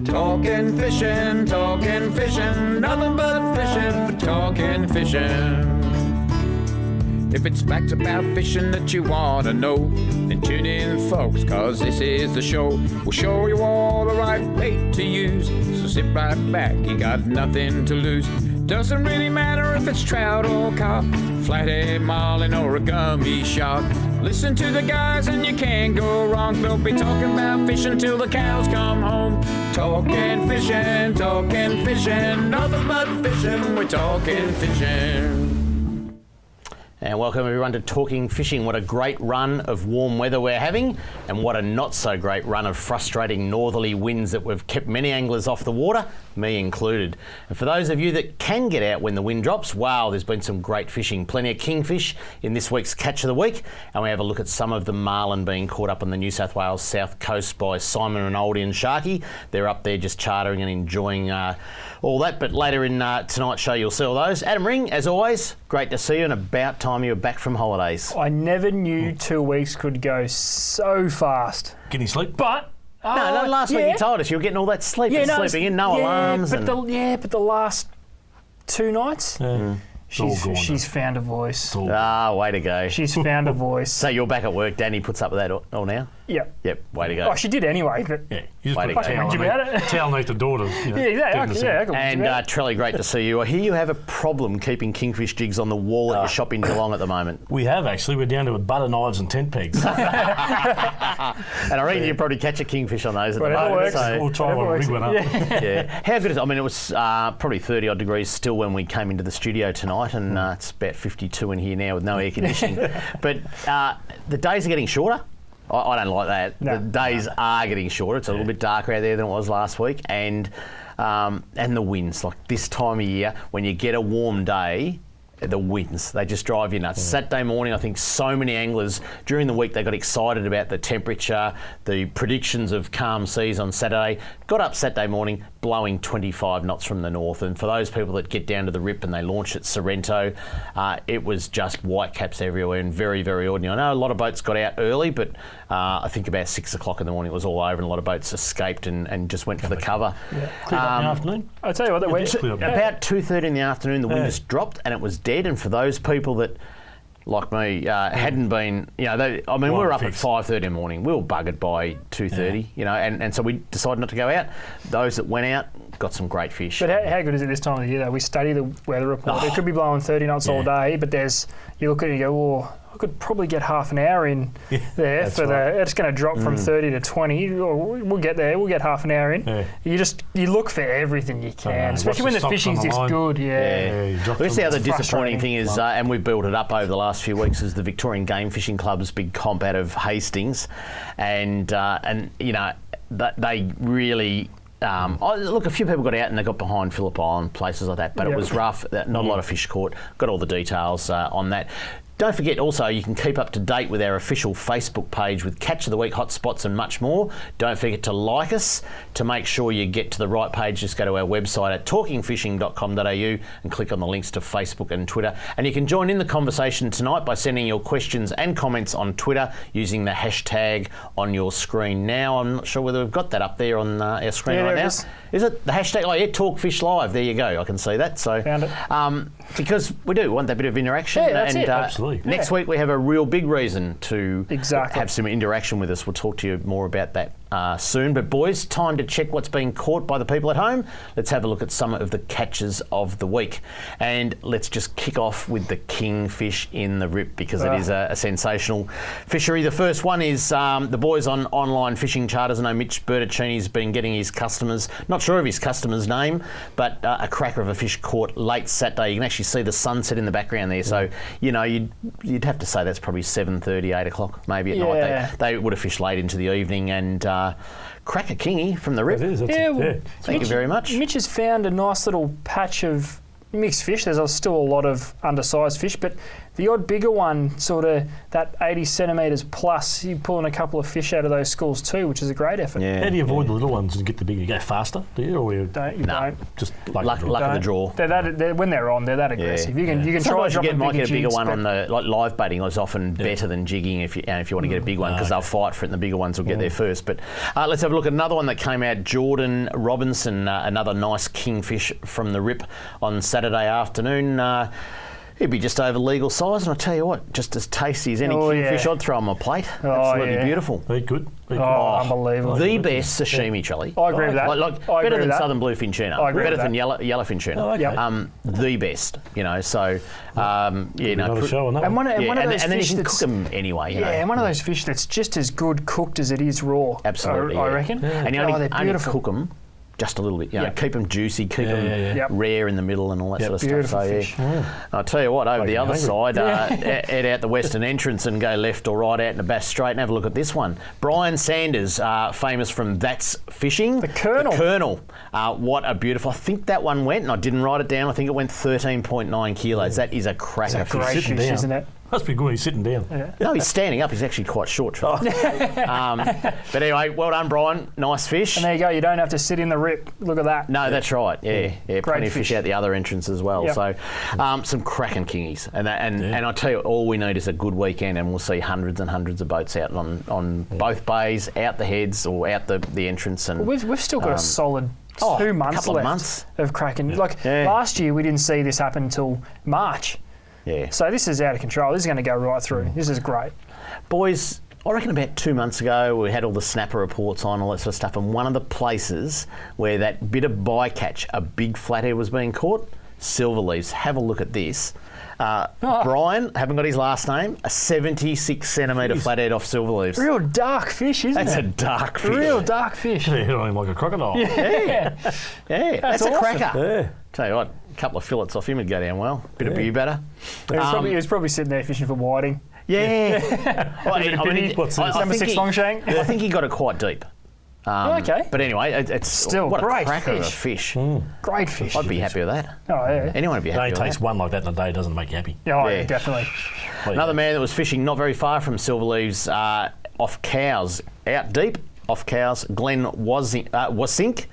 Talking fishing, nothing but fishing for talking fishing. If it's facts about fishing that you want to know, then tune in, folks, cause this is the show. We'll show you all the right bait to use, so sit right back, you got nothing to lose. Doesn't really matter if it's trout or carp, flathead marlin or a gummy shark. Listen to the guys and you can't go wrong. They'll be talking about fishing till the cows come home. Talking fishing, nothing but fishing, we're talking fishing. And welcome everyone to Talking Fishing. What a great run of warm weather we're having, and what a not so great run of frustrating northerly winds that we've kept many anglers off the water, me included. And for those of you that can get out when the wind drops, wow, there's been some great fishing. Plenty of kingfish in this week's Catch of the Week, and we have a look at some of the marlin being caught up on the New South Wales south coast by Simon and Oldie and Sharky. They're up there just chartering and enjoying all that, but later in tonight's show you'll see all those. Adam Ring, as always, great to see you, and about time you were back from holidays. I never knew 2 weeks could go so fast. Getting sleep? But no, last week you told us you were getting all that sleep and sleeping in, no alarms. But the last 2 nights, she's found a voice. Way to go. She's found a voice. So you're back at work, Danny puts up with that all now? Yep, way to go. Oh, she did anyway, but you just put a towel underneath the daughters. And Trelly, great to see you. I hear you have a problem keeping kingfish jigs on the wall at your shop in Geelong at the moment. We have, actually. We're down to butter knives and tent pegs. And I reckon you probably catch a kingfish on those at the moment. Works. So we'll try one big one up. Yeah. How good is it? I mean, it was probably 30 odd degrees still when we came into the studio tonight, and it's about 52 in here now with no air conditioning. But the days are getting shorter. I don't like that. No. The days are getting shorter. It's a little bit darker out there than it was last week, and the winds. Like this time of year, when you get a warm day, the winds, they just drive you nuts. Saturday morning, I think so many anglers during the week, they got excited about the temperature, the predictions of calm seas on Saturday. Got up Saturday morning, blowing 25 knots from the north. And for those people that get down to the Rip and they launch at Sorrento, it was just whitecaps everywhere and very, very ordinary. I know a lot of boats got out early, but I think about 6 o'clock in the morning it was all over, and a lot of boats escaped and just went for the cover. Yeah. Cleared up in the afternoon? I'll tell you what, about 2:30 in the afternoon, the wind just dropped and it was dead. And for those people that, like me, hadn't been, we were up at 5:30 in the morning. We were buggered by 2:30, and so we decided not to go out. Those that went out got some great fish. But how good is it this time of year, though? We study the weather report. It could be blowing 30 knots all day, but you look at it and you go, I could probably get half an hour in there for it's going to drop from 30 to 20. We'll get there. We'll get half an hour in. Yeah. You look for everything you can, especially when the fishing's this good. I guess the other disappointing thing is, and we've built it up over the last few weeks, is the Victorian Game Fishing Club's big comp out of Hastings, and they really. Look, a few people got out and they got behind Phillip Island, places like that, but it was rough. Not a lot of fish caught. Got all the details on that. Don't forget also, you can keep up to date with our official Facebook page with Catch of the Week, hotspots and much more. Don't forget to like us. To make sure you get to the right page, just go to our website at talkingfishing.com.au and click on the links to Facebook and Twitter. And you can join in the conversation tonight by sending your questions and comments on Twitter using the hashtag on your screen now. I'm not sure whether we've got that up there on our screen right now. Is it the hashtag? TalkFishLive. There you go. I can see that. So, found it. Because we do want that bit of interaction. That's it. Absolutely. Next week we have a real big reason to have some interaction with us. We'll talk to you more about that soon. But boys, time to check what's being caught by the people at home. Let's have a look at some of the catches of the week. And let's just kick off with the kingfish in the Rip, because it is a sensational fishery. The first one is the boys on online fishing charters. I know Mitch Bertuccini's been getting his customers, not sure of his customer's name, but a cracker of a fish caught late Saturday. You can actually see the sunset in the background there. So, you'd have to say that's probably 7:30, 8 o'clock maybe at night. They would have fished late into the evening, and cracker kingy from the Rip. Thank you very much. Mitch has found a nice little patch of mixed fish. There's still a lot of undersized fish, but the odd bigger one, sort of that 80 centimetres plus, you're pulling a couple of fish out of those schools too, which is a great effort. Yeah. How do you avoid the little ones and get the bigger? You go faster, do you? Or you Don't. just luck Luck of the draw. When they're on, they're that aggressive. You can try Sometimes you dropping might get a bigger jigs, one on the live baiting. Is often better than jigging if you want to get a big one, because they'll fight for it and the bigger ones will get there first. But let's have a look at another one that came out. Jordan Robinson, another nice kingfish from the rip on Saturday afternoon. He'd be just over legal size, and I tell you what, just as tasty as any kingfish I'd throw on my plate. Absolutely beautiful. Very good. Unbelievable. The best sashimi, Trelly. I agree with that. Better than southern bluefin tuna. Better than yellowfin tuna. okay. The best, so Another show on that. And one. and then you can cook them anyway. And one of those fish that's just as good cooked as it is raw. Absolutely, I reckon. Yeah. And you only cook them just a little bit. Keep them juicy, keep them rare in the middle, and all that sort of Beautiful stuff. So fish. I'll tell you what, over the other side, head out the western entrance and go left or right out in the Bass Strait and have a look at this one. Brian Sanders, famous from That's Fishing. The Colonel. What a beautiful. I think that one went, and I didn't write it down, I think it went 13.9 kilos. That is a cracker It's a great fish. fish, isn't it? Must be good. He's sitting down. No, he's standing up. He's actually quite short. But anyway, well done, Brian. Nice fish. And there you go. You don't have to sit in the rip. Look at that. No, that's right. Yeah. Plenty of fish out the other entrance as well. Yep. So, some cracking kingies, and I tell you, all we need is a good weekend, and we'll see hundreds and hundreds of boats out on both bays, out the heads or out the entrance. And we've still got a solid 2 months couple left of months of cracking. Last year we didn't see this happen until March. Yeah. So this is out of control. This is going to go right through. This is great. Boys, I reckon about 2 months ago we had all the snapper reports on, all that sort of stuff, and one of the places where that bit of bycatch, a big flathead, was being caught, Silverleaves. Have a look at this. Brian, haven't got his last name, a 76 centimetre flathead off Silverleaves. Real dark fish, isn't it? That's a dark fish. Real dark fish. Hit on him like a crocodile. Yeah. That's a awesome. cracker. Yeah. Tell you what, a couple of fillets off him would go down well. Bit of beer batter. He was probably sitting there fishing for whiting. Yeah. What's this? Number 6 long shank. I think he got it quite deep. Okay. But anyway, it's Still what great a cracker fish. of a fish. Great fish. I'd be happy with that. Oh, yeah. Anyone would be It happy only with takes that. one like that in a day, doesn't make you happy. Oh, Yeah. definitely. Another man that was fishing not very far from Silverleaves, off Cows, out deep, off Cows, Glenn Wasink,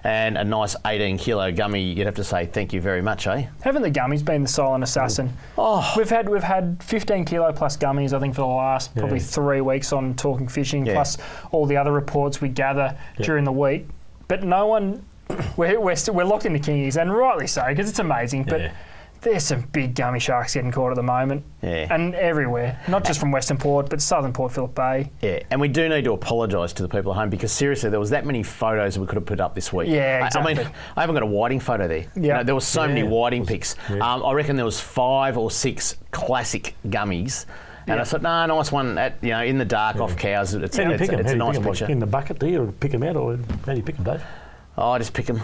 and a nice 18 kilo gummy. You'd have to say thank you very much, eh? Haven't the gummies been the silent assassin? Oh. We've had 15 kilo plus gummies, I think, for the last probably 3 weeks on Talking Fishing, plus all the other reports we gather during the week. But no one, we're locked into kingies, and rightly so, because it's amazing. But there's some big gummy sharks getting caught at the moment, and everywhere. Not just from Western Port, but Southern Port Phillip Bay. Yeah, and we do need to apologise to the people at home, because seriously, there was that many photos that we could have put up this week. Yeah, exactly. I mean, I haven't got a whiting photo there. Yeah. There were so many whiting pics. I reckon there was 5 or 6 classic gummies. And I thought, no, nice one in the dark off Cows. It's a nice picture. Like in the bucket, do you pick them out, or how do you pick them, Dave? Oh, I just pick them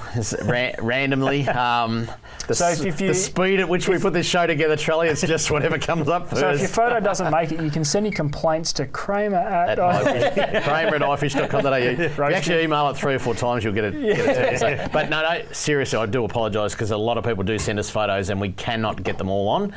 randomly. The speed at which we put this show together, Trelly, it's just whatever comes up first. So if your photo doesn't make it, you can send your complaints to Kramer at ifish.com.au. If you actually email it 3 or 4 times, you'll get it. So, but no, seriously, I do apologise, because a lot of people do send us photos and we cannot get them all on.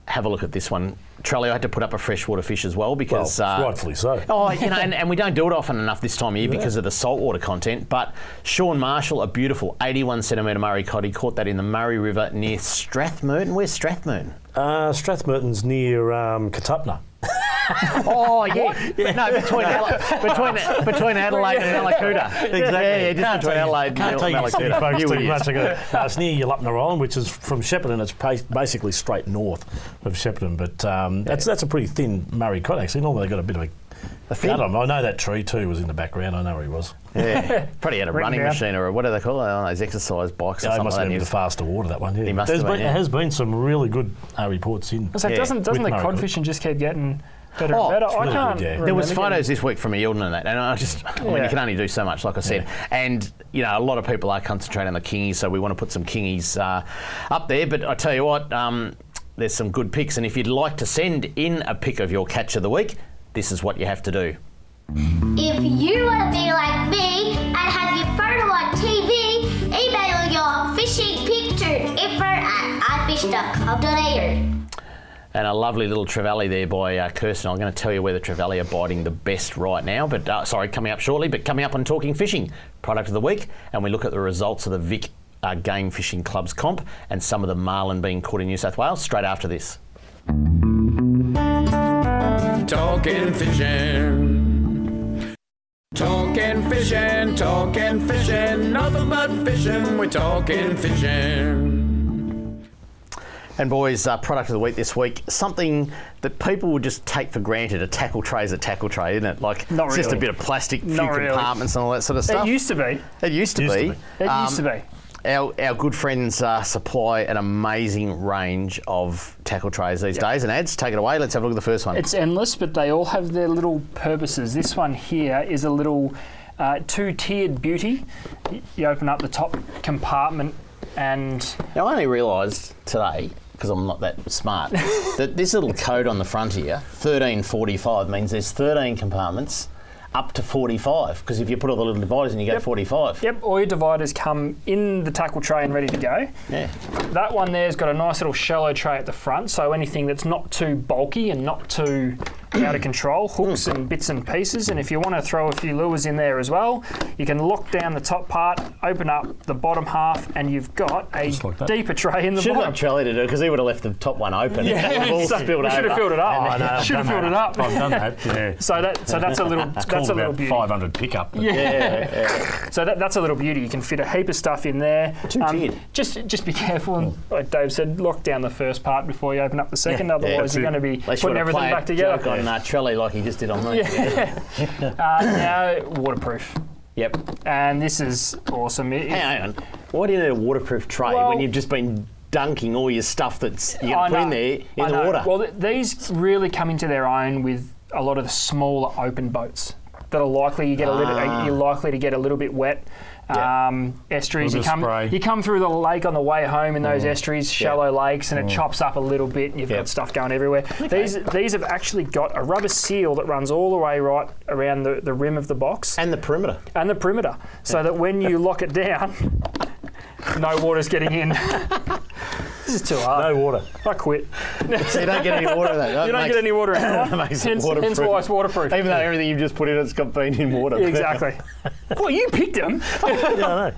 Have a look at this one. Trelly, I had to put up a freshwater fish as well, because... rightfully so. And we don't do it often enough this time of year because of the saltwater content. But Sean Marshall, a beautiful 81 centimetre Murray cod, he caught that in the Murray River near Strathmerton. Where's Strathmerton? Strathmerton's near Catupna. Oh, yeah. No, between Adelaide and Malakuta. Exactly. Yeah, just between Adelaide and Can't take you Malakuta. folks too much. It's near Yulupna Island, which is from Shepparton. It's basically straight north of Shepparton. But that's a pretty thin Murray cod, actually. Normally they've got a bit of a fin. I know that tree too was in the background. I know where he was. Yeah, probably had a running machine, or what do they call it? Those exercise bikes or something must like have that. been the faster water, that one. Yeah. He must have been, There has been some really good reports in. So doesn't the cod fishing just keep getting better and better? I can't. There was photos this week from Eildon and that, and I mean, you can only do so much, like I said. And a lot of people are concentrating on the kingies, so we want to put some kingies up there. But I tell you what, there's some good pics, and if you'd like to send in a pic of your catch of the week, this is what you have to do. If you want to be like me and have your photo on TV, email your fishing picture info@ifish.com.au. And a lovely little trevally there by Kirsten. I'm going to tell you where the trevally are biting the best right now, but coming up shortly. But coming up on Talking Fishing, product of the week, and we look at the results of the Vic Game Fishing Club's comp and some of the marlin being caught in New South Wales straight after this. Talking fishing. Talking fishing, nothing but fishing, we're talking fishing. And boys, product of the week this week, something that people would just take for granted. A tackle tray is a tackle tray, isn't it? Like, Not it's really. just a bit of plastic, few Not really. compartments and all that sort of stuff. It used to be. It used to be. It used to be. Our good friends supply an amazing range of tackle trays these days. And Ads, take it away. Let's have a look at the first one. It's endless, but they all have their little purposes. This one here is a little two-tiered beauty. You open up the top compartment and... Now, I only realised today, because I'm not that smart, that this little code on the front here, 1345, means there's 13 compartments up to 45, because if you put all the little dividers in, you go 45. Yep, all your dividers come in the tackle tray and ready to go. Yeah. That one there's got a nice little shallow tray at the front, so anything that's not too bulky and not too out of control, hooks and bits and pieces. And if you want to throw a few lures in there as well, you can lock down the top part, open up the bottom half, and you've got a like deeper tray in the Should have bottom. got Trelly to do it, because he would have left the top one open. Yeah, It would have all so spilled we should have over. filled it up. I know, I've Should have done filled it that. up. I've done that, yeah. So that's a little It's that's called a little about beauty. 500 pickup. but- Yeah. So that's a little beauty. You can fit a heap of stuff in there. Two-tiered. Just be careful and, like Dave said, lock down the first part before you open up the second. Otherwise, you're going to be Unless you putting want to everything play back a together. joke on Trelly like he just did on me. Now, waterproof. Yep. And this is awesome. Hang on. Why do you need a waterproof tray Well- when you've just been dunking all your stuff that's you're I going to put in know, there I in the know. water? Well, these really come into their own with a lot of the smaller open boats that are likely you're likely to get a little bit wet. Yeah. Estuaries, Little bit of spray. you come through the lake on the way home in those estuaries, shallow lakes, and it chops up a little bit, and you've got stuff going everywhere. These have actually got a rubber seal that runs all the way right around the rim of the box And the perimeter. so that when you lock it down, no water's getting in. This is too hard. No water. I quit. So you don't get any water in that. You don't get any water in that one. Makes it Hence waterproof. why it's waterproof. Even though everything you've just put in it's got been in water. Exactly. Well, you picked them. Yeah, I know.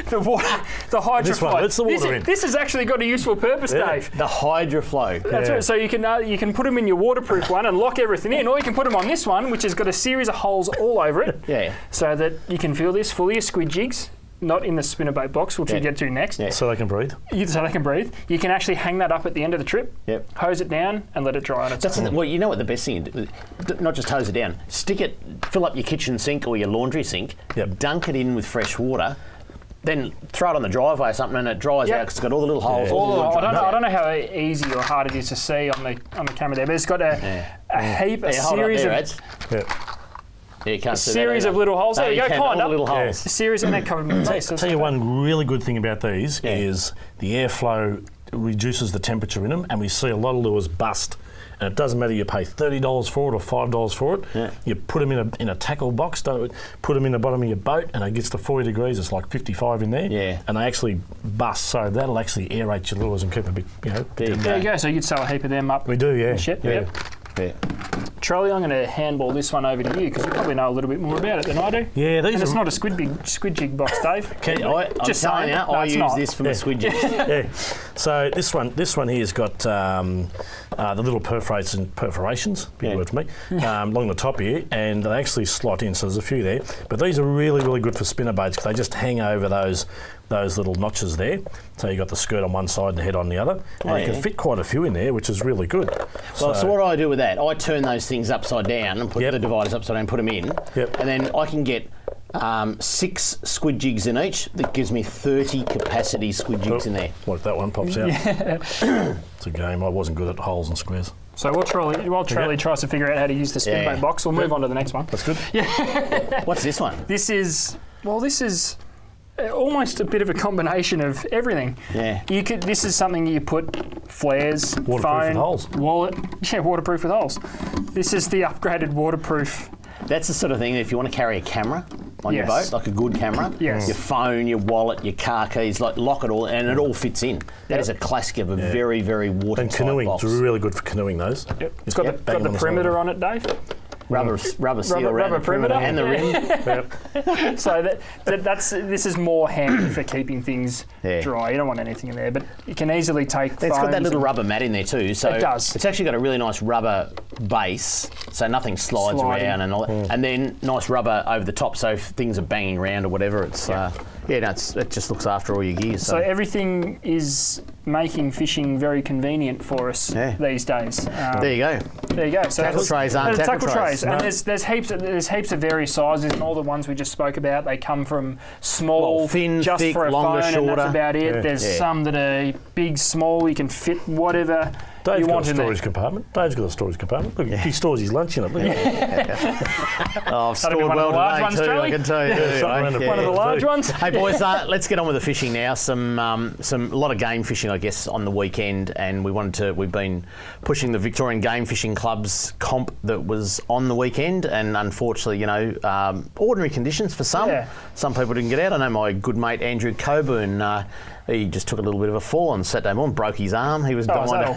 The water, the hydroflow. This one, let's the water in. This has actually got a useful purpose, Dave. The hydroflow. That's right. So you can put them in your waterproof one and lock everything in, or you can put them on this one, which has got a series of holes all over it. Yeah. So that you can fill this full of your squid jigs. Not in the spinnerbait box, which we get to next. Yeah. So they can breathe. So they can breathe. You can actually hang that up at the end of the trip, Yep. hose it down, and let it dry on its own. Well, you know what the best thing is? Not just hose it down. Stick it, fill up your kitchen sink or your laundry sink, dunk it in with fresh water, then throw it on the driveway or something and it dries out because it's got all the little holes. All the water I don't know how easy or hard it is to see on the camera there, but it's got a heap, a hold up series there, of... Ads. Yeah. Yeah, you can't A see series that of little holes. No, There you go, can, all kind the of. little holes. A series of net covered with taste. I'll tell you one really good thing about these is the airflow reduces the temperature in them, and we see a lot of lures bust. And it doesn't matter you pay $30 for it or $5 for it. Yeah. You put them in a tackle box, don't put them in the bottom of your boat, and it gets to 40 degrees. It's like 55 in there. Yeah. And they actually bust, so that'll actually aerate your lures and keep a bit, There you go. So you could sell a heap of them up. We do, yeah. Shit. Yeah. Yep. Yeah. Trelly, I'm going to handball this one over to you because you probably know a little bit more about it than I do. Yeah, these And it's are not a squid jig box, Dave. I'm Just telling saying. you, No, I it's use not. this for my squid jigs. yeah. So this one here's got the little perforations, big word for me, along the top here, and they actually slot in. So there's a few there, but these are really, really good for spinnerbaits because they just hang over those little notches there. So you got the skirt on one side and the head on the other, and you can fit quite a few in there, which is really good. Well, so what do I do with that? I turn those things upside down and put the dividers upside down and put them in. Yep. And then I can get 6 squid jigs in each. That gives me 30 capacity squid jigs in there. What if that one pops out? It's a game. I wasn't good at holes and squares. So while Trelly tries to figure out how to use the spinbait box, we'll move on to the next one. That's good. What's this one? This is almost a bit of a combination of everything. Yeah. This is something you put flares, Waterproof phone, with holes. wallet. Yeah, waterproof with holes. This is the upgraded waterproof. That's the sort of thing that if you want to carry a camera on your boat, like a good camera. Yes. Your phone, your wallet, your car keys, like lock it all, and it all fits in. That is a classic of a very, very watertight And canoeing, box. it's really good for canoeing those. Yep. It's got the perimeter on it, Dave. Rubber seal around the perimeter and the rim. So this is more handy for keeping things dry. You don't want anything in there, but you can easily take. It's got that little rubber mat in there too, so it does. It's actually got a really nice rubber base, so nothing slides around and all that. And then nice rubber over the top, so if things are banging around or whatever, it's it just looks after all your gear. So everything is making fishing very convenient for us these days. There you go. There you go. So tackle trays aren't tackle trays. And there's heaps of various sizes, and all the ones we just spoke about, they come from small, thin, just thick, for a longer, phone, shorter. and that's about it. There's some that are big, small. You can fit whatever Dave's you got want a in there. storage compartment. Dave's got a storage compartment. Look, he stores his lunch in it. Look at I've stored one of well the large today ones, too, Trelly. I can tell you. One of the large ones. Hey boys, let's get on with the fishing now. A lot of game fishing, I guess, on the weekend, and we've been pushing the Victorian Game Fishing Club's comp that was on the weekend, and unfortunately, ordinary conditions for some. Yeah. Some people didn't get out. I know my good mate Andrew Coburn. He just took a little bit of a fall on Saturday morning, broke his arm. He was dying to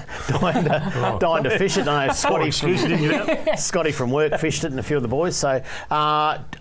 fish it. I know Scotty from work fished it, and a few of the boys. So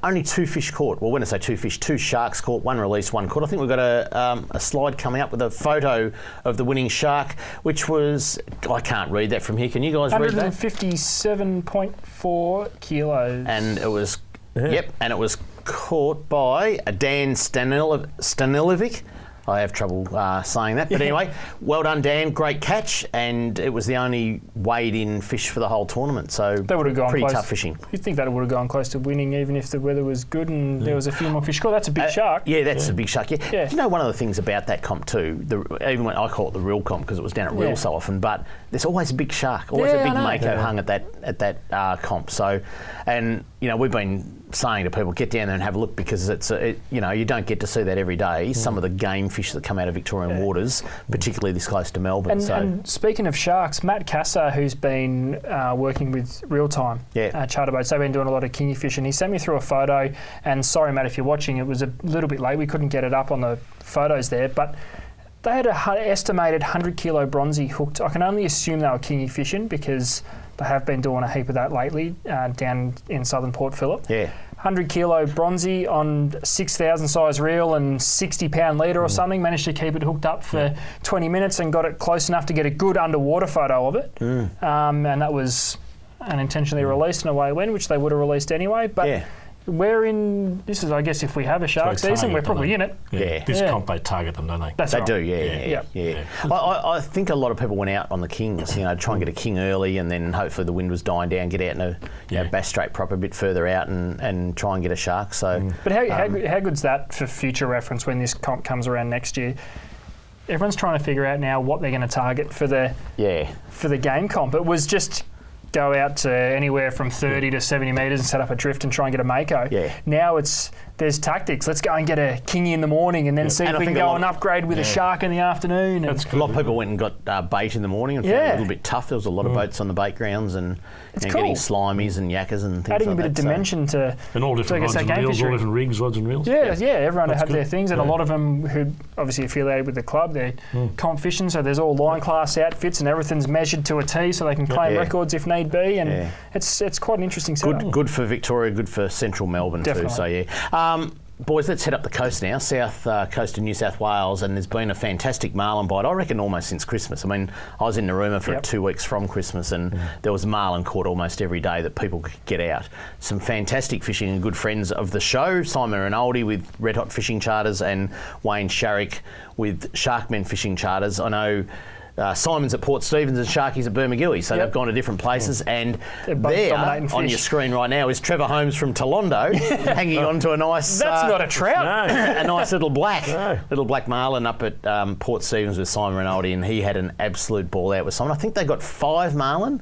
only 2 fish caught. Well, when I say 2 fish, 2 sharks caught, 1 released, 1 caught. I think we've got a slide coming up with a photo of the winning shark, which was, I can't read that from here. Can you guys read that? 157.4 kilos. And it was, and it was caught by a Dan Stanilovic. I have trouble saying that. But anyway, well done, Dan. Great catch. And it was the only weighed-in fish for the whole tournament. So they would have gone pretty close. tough fishing. You'd think that would have gone close to winning even if the weather was good and there was a few more fish caught. That's a big shark. Yeah, that's a big shark. Yeah. You know, one of the things about that comp too, even when I call it the real comp because it was down at real so often, but there's always a big shark, always a big mako hung at that comp. So, and we've been saying to people, get down there and have a look because you don't get to see that every day. Some of the game fish that come out of Victorian waters, particularly this close to Melbourne. And speaking of sharks, Matt Casser, who's been working with Real Time charter boats, they've been doing a lot of kingy fishing. He sent me through a photo, and sorry, Matt, if you're watching, it was a little bit late. We couldn't get it up on the photos there, but they had an estimated 100-kilo bronzy hooked. I can only assume they were kingy fishing because they have been doing a heap of that lately down in southern Port Phillip. Yeah. 100-kilo bronzy on 6,000 size reel and 60-pound leader or something. Managed to keep it hooked up for 20 minutes and got it close enough to get a good underwater photo of it. And that was unintentionally released, and away it went, which they would have released anyway. But we're in, this is, I guess, if we have a shark season, we're probably in it. This comp, they target them, don't they? That's they do, yeah. I think a lot of people went out on the kings, to try and get a king early, and then hopefully the wind was dying down, get out in a Bass Strait proper a bit further out and try and get a shark. So, But how good's that for future reference when this comp comes around next year? Everyone's trying to figure out now what they're going to target for the game comp. It was just go out to anywhere from 30 to 70 metres and set up a drift and try and get a mako. Now there's tactics. Let's go and get a kingy in the morning and then see if we can go and upgrade with a shark in the afternoon. A lot of people went and got bait in the morning and found it a little bit tough. There was a lot of boats on the bait grounds and getting slimies and yakkers and things adding like that. a bit of dimension to and all different rods and reels, all different rigs, rods and reels. Everyone had their things, and a lot of them who obviously affiliated with the club, they're comp fishing, so there's all line class outfits and everything's measured to a T, so they can claim records if need be, and it's quite an interesting setup. Good for Victoria, good for central Melbourne too. So boys, let's head up the coast now, south coast of New South Wales, and there's been a fantastic marlin bite, I reckon almost since Christmas. I mean, I was in Narooma for 2 weeks from Christmas, and there was marlin caught almost every day that people could get out. Some fantastic fishing, and good friends of the show, Simon Rinaldi with Red Hot Fishing Charters and Wayne Sharrick with Sharkmen Fishing Charters. I know Simon's at Port Stephens and Sharky's at Bermagui, so they've gone to different places. And there on your screen right now is Trevor Holmes from Tolondo hanging on to a nice... That's not a trout. A nice little black marlin up at Port Stephens with Simon Rinaldi, and he had an absolute ball out with Simon. I think they got 5 marlin.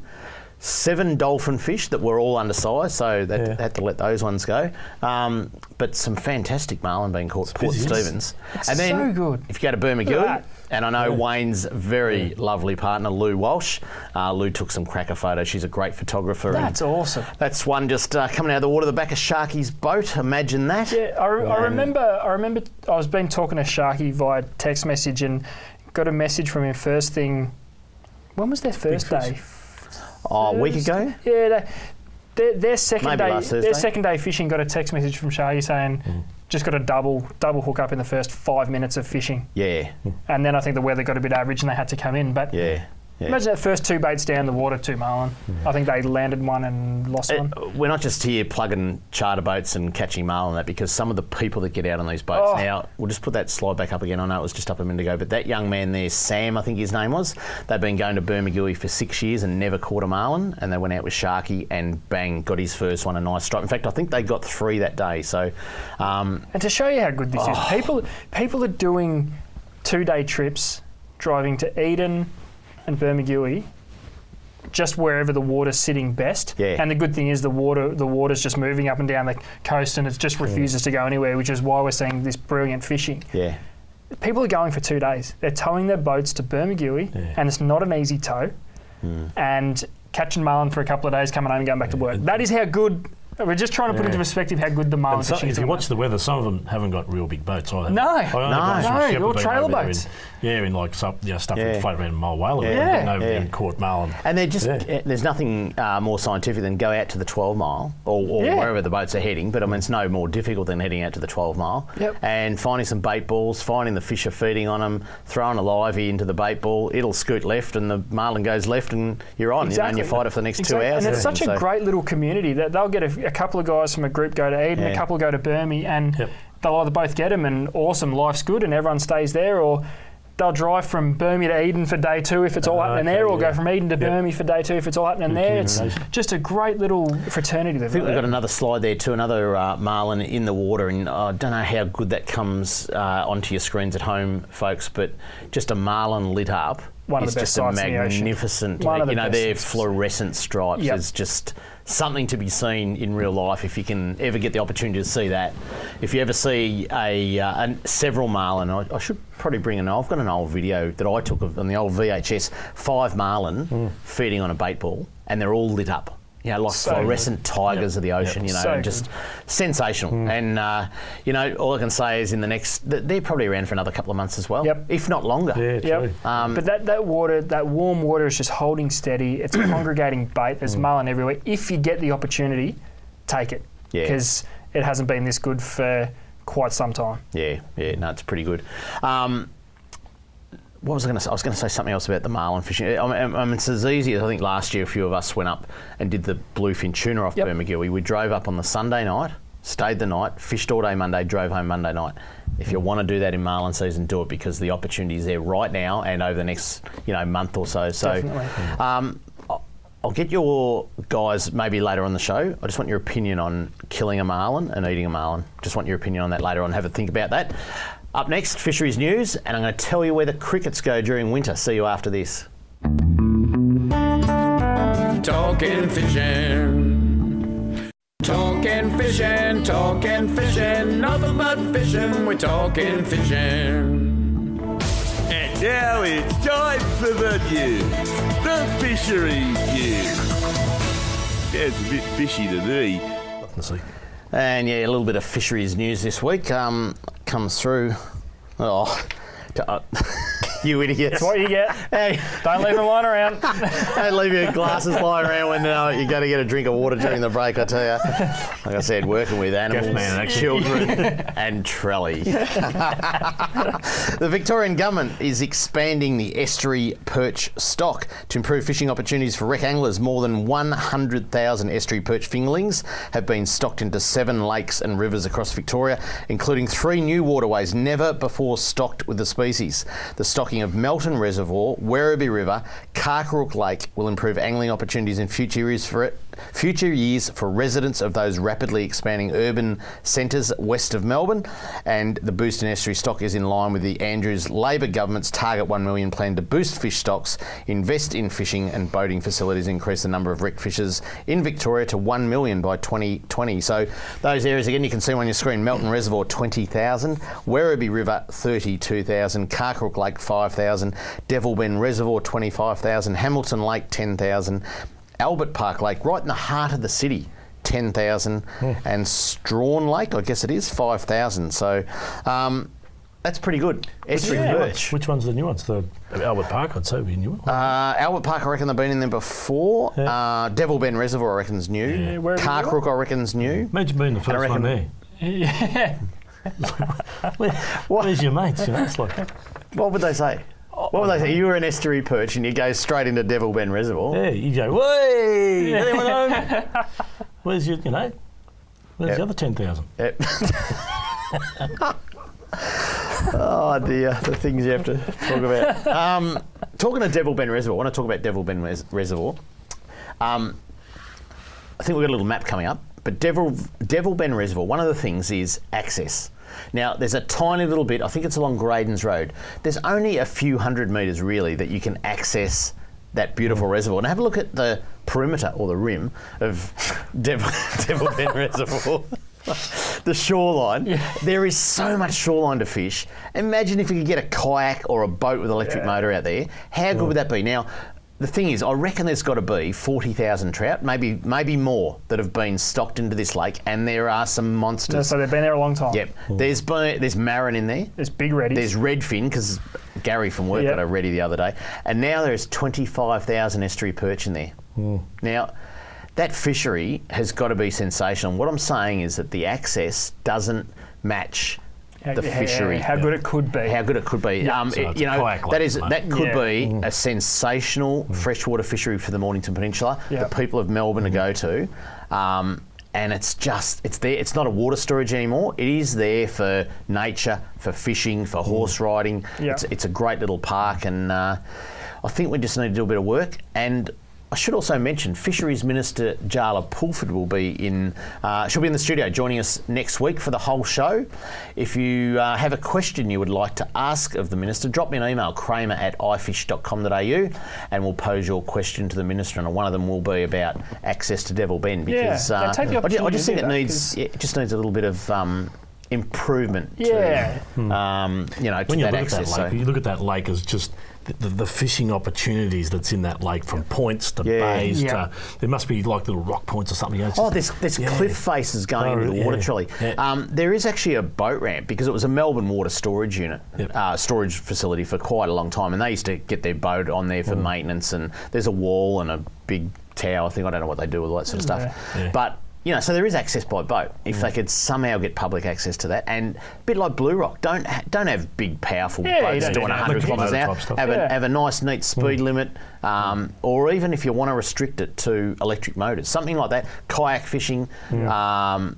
7 dolphin fish that were all undersized, so they had to let those ones go. But some fantastic marlin being caught at Port Stephens. And then, so good. If you go to Bermagui, and I know Wayne's very lovely partner, Lou Walsh. Lou took some cracker photos. She's a great photographer. That's awesome. That's one just coming out of the water, the back of Sharky's boat. Imagine that. Yeah, I remember I was been talking to Sharky via text message and got a message from him first thing. When was their first day? A week ago? Yeah, their second Maybe day. last Thursday. Their second day fishing got a text message from Sharky saying, just got a double hook up in the first 5 minutes of fishing. Yeah. And then I think the weather got a bit average and they had to come in. But Yeah. imagine that first 2 baits down the water, 2 marlin. I think they landed one and lost one. We're not just here plugging charter boats and catching marlin, that because some of the people that get out on these boats now, we'll just put that slide back up again. I know it was just up a minute ago, but that young man there, Sam, I think his name was, they've been going to Bermagui for 6 years and never caught a marlin, and they went out with Sharky and bang, got his first one, a nice stripe. In fact, I think they got 3 that day. So, and to show you how good this is, people are doing 2-day trips, driving to Eden and Bermagui, just wherever the water's sitting best. Yeah. And the good thing is the water's just moving up and down the coast and it just refuses to go anywhere, which is why we're seeing this brilliant fishing. yeah. People are going for 2 days. They're towing their boats to Bermagui, and it's not an easy tow. And catching marlin for a couple of days, coming home and going back to work. That is how good. We're just trying to put into perspective how good the marlin fishing is. If you watch the weather, some of them haven't got real big boats either. No, all trailer boats. In like stuff that float around a mile whale and caught marlin. And they're just, there's nothing more scientific than go out to the 12 mile or wherever the boats are heading, but I mean, it's no more difficult than heading out to the 12 mile and finding some bait balls, finding the fish are feeding on them, throwing a livey into the bait ball, it'll scoot left and the marlin goes left and you're on, and you fight it for the next 2 hours. And it's such a great little community that they'll get a couple of guys from a group go to Eden, a couple go to Burmy, and they'll either both get them and awesome, life's good and everyone stays there, or they'll drive from Burmy to Eden for day 2 if it's all happening there, or go from Eden to Burmy for day 2 if it's all happening there. It's just a great little fraternity. I think we've got another slide there too, another marlin in the water, and I don't know how good that comes onto your screens at home, folks, but just a marlin lit up. One of the best sights in the ocean. Magnificent. Their fluorescent stripes is just something to be seen in real life if you can ever get the opportunity to see that. If you ever see several marlin, I should probably bring I've got an old video that I took on the old VHS, 5 marlin feeding on a bait ball, and they're all lit up. Like fluorescent tigers of the ocean, and just sensational. And, all I can say is they're probably around for another couple of months as well, if not longer. Yeah, true. But that water, that warm water is just holding steady. It's congregating bait. There's marlin everywhere. If you get the opportunity, take it. Because it hasn't been this good for quite some time. No, it's pretty good. What was I going to say? I was going to say something else about the marlin fishing. I mean, it's as easy as I think last year a few of us went up and did the bluefin tuna off Bermagui. We drove up on the Sunday night, stayed the night, fished all day Monday, drove home Monday night. If you want to do that in marlin season, do it, because the opportunity is there right now and over the next month or so. So I'll get your guys maybe later on the show. I just want your opinion on killing a marlin and eating a marlin. Just want your opinion on that later on. Have a think about that. Up next, Fisheries News, and I'm going to tell you where the crickets go during winter. See you after this. Talking fishing. Talking fishing, nothing but fishing, we're talking fishing. And now it's time for the news, the Fisheries News. It's a bit fishy to me. Nothing to see. And a little bit of fisheries news this week comes through. You idiots. That's what you get. Hey, don't leave them lying around. Don't leave your glasses lying around when you got to get a drink of water during the break, I tell you. Like I said, working with animals, children and Trelly. The Victorian government is expanding the estuary perch stock to improve fishing opportunities for wreck anglers. More than 100,000 estuary perch fingerlings have been stocked into 7 lakes and rivers across Victoria, including 3 new waterways never before stocked with the species. The stocking of Melton Reservoir, Werribee River, Carcarook Lake will improve angling opportunities in future years for it. future years for residents of those rapidly expanding urban centres west of Melbourne, and the boost in estuary stock is in line with the Andrews Labor government's target 1 million plan to boost fish stocks, invest in fishing and boating facilities, increase the number of wreck fishers in Victoria to 1 million by 2020. So those areas, again, you can see on your screen: Melton Reservoir 20,000, Werribee River 32,000, Carkrook Lake 5,000, Devil Bend Reservoir 25,000, Hamilton Lake 10,000, Albert Park Lake, right in the heart of the city, 10,000, and Strawn Lake, I guess it is, 5,000. So that's pretty good. Estuary perch. Which one's the new ones? The Albert Park, I'd say, would be new one. Albert Park, I reckon they've been in there before. Devil Bend Reservoir, I reckon's new. Yeah, Carkrook, I reckon's new. Imagine being the first one there. Yeah. Where's your mates? You know, it's like, What would they say? What would they say? You were an estuary perch and you go straight into Devil Bend Reservoir. yeah, you go, "Way, anyone home? Where's your, you know, where's the other 10,000? Yep. Oh dear, the things you have to talk about. Talking of Devil Bend Reservoir, I want to talk about Devil Bend Reservoir. I think we've got a little map coming up, but Devil Bend Reservoir, one of the things is access. Now, there's a tiny little bit, I think it's along Graydon's Road. There's only a few hundred metres really that you can access that beautiful reservoir. And have a look at the perimeter or the rim of Devil Bend Reservoir. The shoreline. There is so much shoreline to fish. Imagine if you could get a kayak or a boat with electric motor out there. How good would that be? Now, the thing is, I reckon there's got to be 40,000 trout, maybe more, that have been stocked into this lake, and there are some monsters. So they've been there a long time. Yep. There's marron in there. There's big reddies. There's redfin, because Gary from work got a reddy the other day. And now there's 25,000 estuary perch in there. Now, that fishery has got to be sensational. What I'm saying is that the access doesn't match the fishery. How good it could be. How good it could be. That could be a sensational freshwater fishery for the Mornington Peninsula. The people of Melbourne to go to. And it's there. It's not a water storage anymore. It is there for nature, for fishing, for horse riding. It's a great little park, and I think we just need to do a bit of work. And I should also mention Fisheries Minister Jarla Pulford will be she'll be in the studio joining us next week for the whole show. If you have a question you would like to ask of the Minister, drop me an email, kramer@ifish.com.au, and we'll pose your question to the Minister, and one of them will be about access to Devil Bend, because I just think it just needs a little bit of improvement to when you that look access. at that lake, you look at that lake as just the fishing opportunities that's in that lake, from points to bays to, there must be like little rock points or something. There's cliff faces going into the water trolley. There is actually a boat ramp, because it was a Melbourne water storage unit, storage facility for quite a long time, and they used to get their boat on there for maintenance, and there's a wall and a big tower thing. I don't know what they do with all that sort of stuff. But so there is access by boat. If they could somehow get public access to that, and a bit like Blue Rock, don't have big powerful boats doing 100 kilometres an hour. Have a nice neat speed limit, or even if you want to restrict it to electric motors, something like that. Kayak fishing, kayak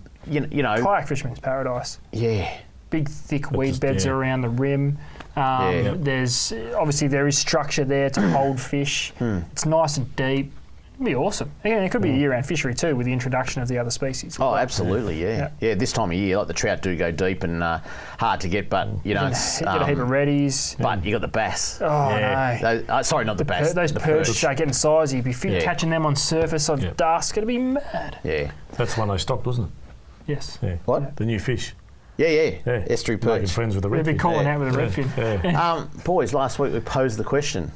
fishing's paradise. Yeah. Big thick weed beds around the rim. There's obviously there is structure there to hold fish. It's nice and deep. It'd be awesome. Again, it could be a year-round fishery too, with the introduction of the other species. Oh, absolutely, yeah. This time of year, like the trout do go deep and hard to get, but you get a heap of reddies. But you got the bass. Oh no! Sorry, not the bass. Those perch start getting size. You'd be catching them on surface of dusk. It'd be mad. Yeah, that's the one they stopped, wasn't it? Yes. Yeah. What? The new fish. Yeah. Estuary perch. Making friends with the redfin. They've been calling out with the redfin. Boys, last week we posed the question: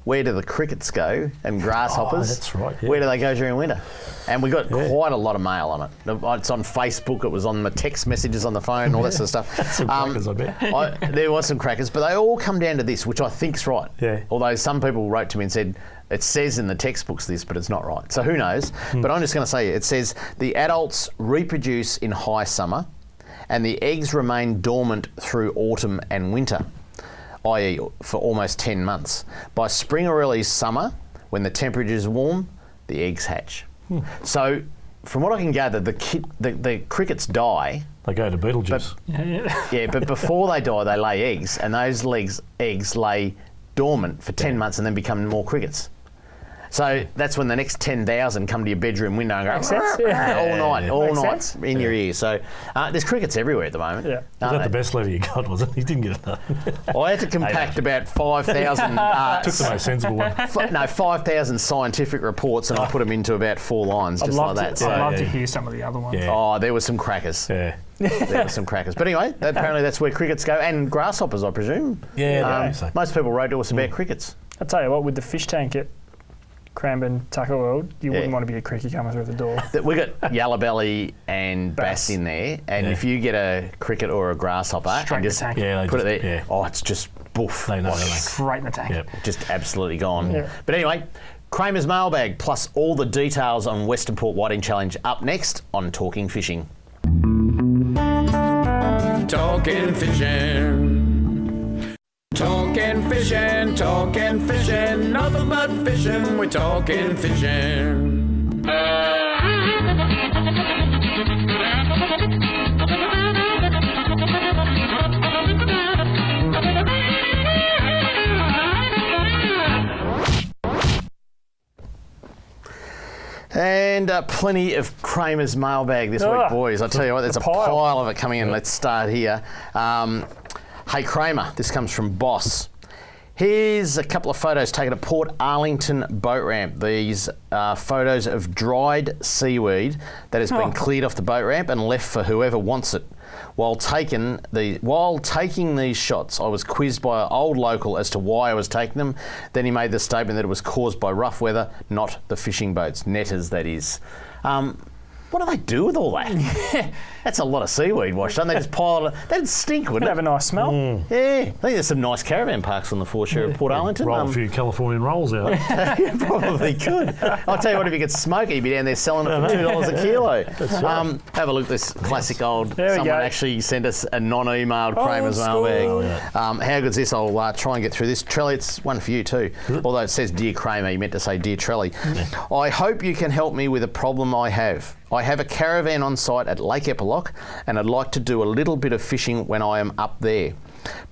where do the crickets go and grasshoppers? That's right. Yeah. Where do they go during winter? And we got quite a lot of mail on it. It's on Facebook, it was on my text messages on the phone, all that sort of stuff. Some crackers, I bet. There was some crackers, but they all come down to this, which I think's right. Yeah. Although some people wrote to me and said, it says in the textbooks this, but it's not right. So who knows? But I'm just going to say it says the adults reproduce in high summer and the eggs remain dormant through autumn and winter, i.e. for almost 10 months. By spring or early summer, when the temperature is warm, the eggs hatch. So, from what I can gather, the crickets die. They go to Beetlejuice. But before they die, they lay eggs, and those eggs lay dormant for 10 months and then become more crickets. So that's when the next 10,000 come to your bedroom window and go Makes sense, yeah. all Makes night sense. in your ear. So there's crickets everywhere at the moment. Yeah. Was that the best letter you got, was it? You didn't get enough. I had to compact about 5,000. Took the most sensible one. 5,000 scientific reports, and I put them into about 4 lines, just like that. I'd love to hear some of the other ones. Yeah. Oh, there were some crackers. Yeah. There were some crackers. But anyway, apparently that's where crickets go, and grasshoppers, I presume. Yeah, Most people wrote to us about crickets. I tell you what, with the fish tank at Cranbourne Tucker World, you wouldn't want to be a cricket coming through the door. We got yellow belly and bass in there, and if you get a cricket or a grasshopper Straight and in the just tank. put it there, it's just boof. They know, don't they? Straight in the tank. Yep. Just absolutely gone. Yeah. But anyway, Kramer's mailbag plus all the details on Western Port Whiting Challenge up next on Talking Fishing. Talking fishing. Talking fishing, nothing but fishing. We're talking fishing. And plenty of Kramer's mailbag this week, boys. I tell you what, there's a pile of it coming in. Let's start here. Hey, Kramer, this comes from Boss. Here's a couple of photos taken at Port Arlington boat ramp. These are photos of dried seaweed that has been cleared off the boat ramp and left for whoever wants it. While taking these shots, I was quizzed by an old local as to why I was taking them. Then he made the statement that it was caused by rough weather, not the fishing boats, netters that is. What do they do with all that? That's a lot of seaweed washed, don't they? Just pile it. That'd stink, wouldn't it? Have a nice smell. Yeah. I think there's some nice caravan parks on the foreshore of Port Arlington. Roll a few Californian rolls out. You probably could. I'll tell you what, if you could smoke it, you'd be down there selling it for $2 a kilo. That's right. Have a look at this classic old. Someone actually sent us a non-emailed Kramer's mailbag. How good's this? I'll try and get through this. Trelly, it's one for you too. Although it says Dear Kramer, you meant to say Dear Trelly. I hope you can help me with a problem I have. I have a caravan on site at Lake Epilock and I'd like to do a little bit of fishing when I am up there.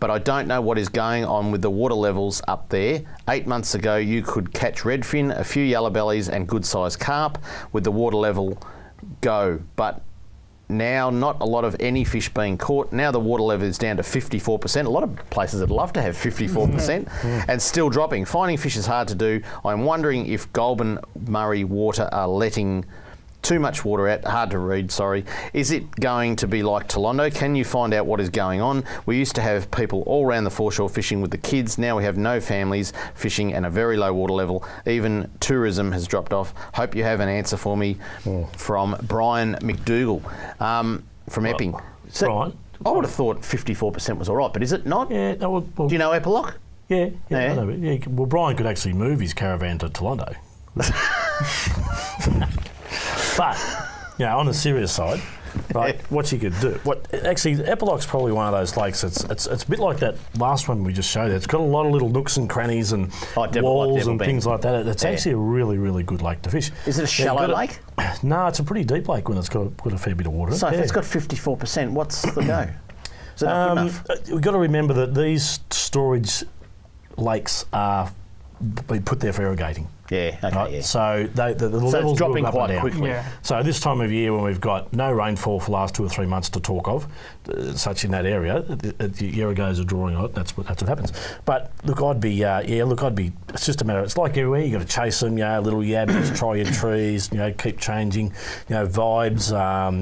But I don't know what is going on with the water levels up there. 8 months ago you could catch redfin, a few yellow bellies and good sized carp with the water level go. But now not a lot of any fish being caught. Now the water level is down to 54%. A lot of places would love to have 54% and still dropping. Finding fish is hard to do. I'm wondering if Goulburn Murray water are letting too much water out, hard to read, sorry. Is it going to be like Tolondo? Can you find out what is going on? We used to have people all around the foreshore fishing with the kids. Now we have no families fishing and a very low water level. Even tourism has dropped off. Hope you have an answer for me from Brian McDougall from Epping. So, Brian? I would have thought 54% was all right, but is it not? Yeah. No, well, do you know Epilock? Yeah. I know, yeah. Well, Brian could actually move his caravan to Tolondo. But, on the serious side, right, what you could do. Actually, Epilock's probably one of those lakes. It's a bit like that last one we just showed. It's got a lot of little nooks and crannies and walls and things like that. It's actually a really, really good lake to fish. Is it a shallow lake? No, it's a pretty deep lake when it's got a fair bit of water. So if it's got 54%, what's the go? Is it not good enough? We've got to remember that these storage lakes are put there for irrigating. Yeah, okay, right? yeah. So the levels it's dropping will go up quite and down. quickly. Yeah. So this time of year when we've got no rainfall for the last 2 or 3 months to talk of, such in that area, the irrigators are drawing on it. That's what happens. But look, it's just a matter. It's like everywhere. You got to chase them. Little yabbits, try your trees. Keep changing. Vibes.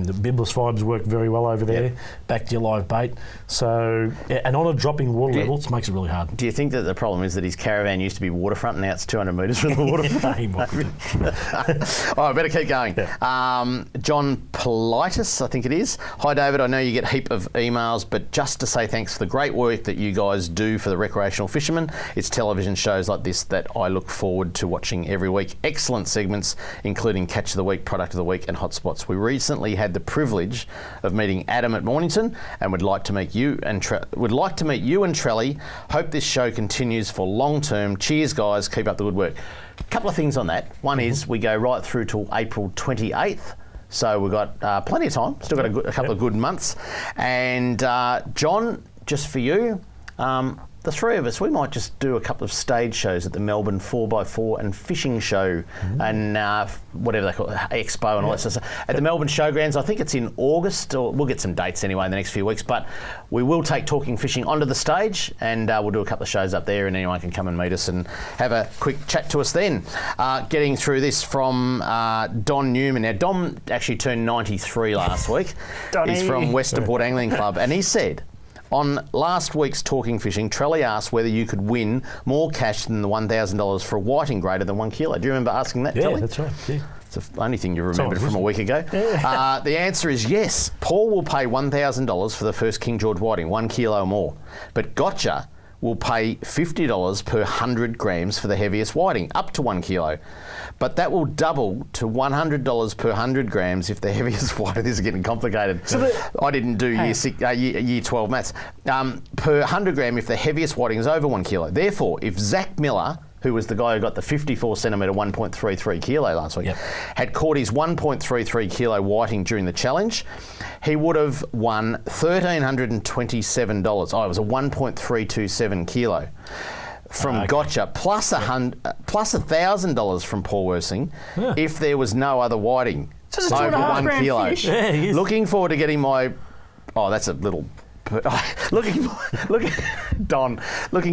The Biblis vibes work very well over there. Yep. Back to your live bait. So and on a dropping water level, it makes it really hard. Do you think that the problem is that his caravan used to be waterfront and now it's 200 metres from the waterfront? All right, better keep going. Yeah. John Politis, I think it is. Hi, David. I know you get a heap of emails, but just to say thanks for the great work that you guys do for the recreational fishermen. It's television shows like this that I look forward to watching every week. Excellent segments, including Catch of the Week, Product of the Week, and Hotspots. We recently had the privilege of meeting Adam at Mornington, and would like to meet you and Trelly. Hope this show continues for long term. Cheers, guys. Keep up the good work. A couple of things on that. One is we go right through till April 28th. So we've got plenty of time. Still got a couple of good months. And John, just for you, the three of us, we might just do a couple of stage shows at the Melbourne 4x4 and fishing show and whatever they call it, expo and all that sort of stuff. At the Melbourne Showgrounds, I think it's in August, or we'll get some dates anyway in the next few weeks, but we will take Talking Fishing onto the stage and we'll do a couple of shows up there and anyone can come and meet us and have a quick chat to us then. Getting through this from Don Newman. Now, Don actually turned 93 last week. He's from Western Port Angling Club and he said, on last week's Talking Fishing, Trelly asked whether you could win more cash than the $1,000 for a whiting greater than 1 kilo. Do you remember asking that, Trelly? Yeah, that's right. Yeah. It's the only thing you remembered from a week ago. Yeah. The answer is yes. Paul will pay $1,000 for the first King George whiting, 1 kilo or more. But Gotcha will pay $50 per 100 grams for the heaviest whiting, up to 1 kilo. But that will double to $100 per 100 grams if the heaviest whiting, this is getting complicated. So I didn't do year 12 maths. Per 100 gram if the heaviest whiting is over 1 kilo. Therefore, if Zach Miller, who was the guy who got the 54 centimetre 1.33 kilo last week, had caught his 1.33 kilo whiting during the challenge, he would have won $1,327. Oh, it was a 1.327 kilo from Gotcha, plus $1,000 from Paul Worsing if there was no other whiting over 1 kilo. Fish. Yeah, Looking forward to getting my... Oh, that's a little... looking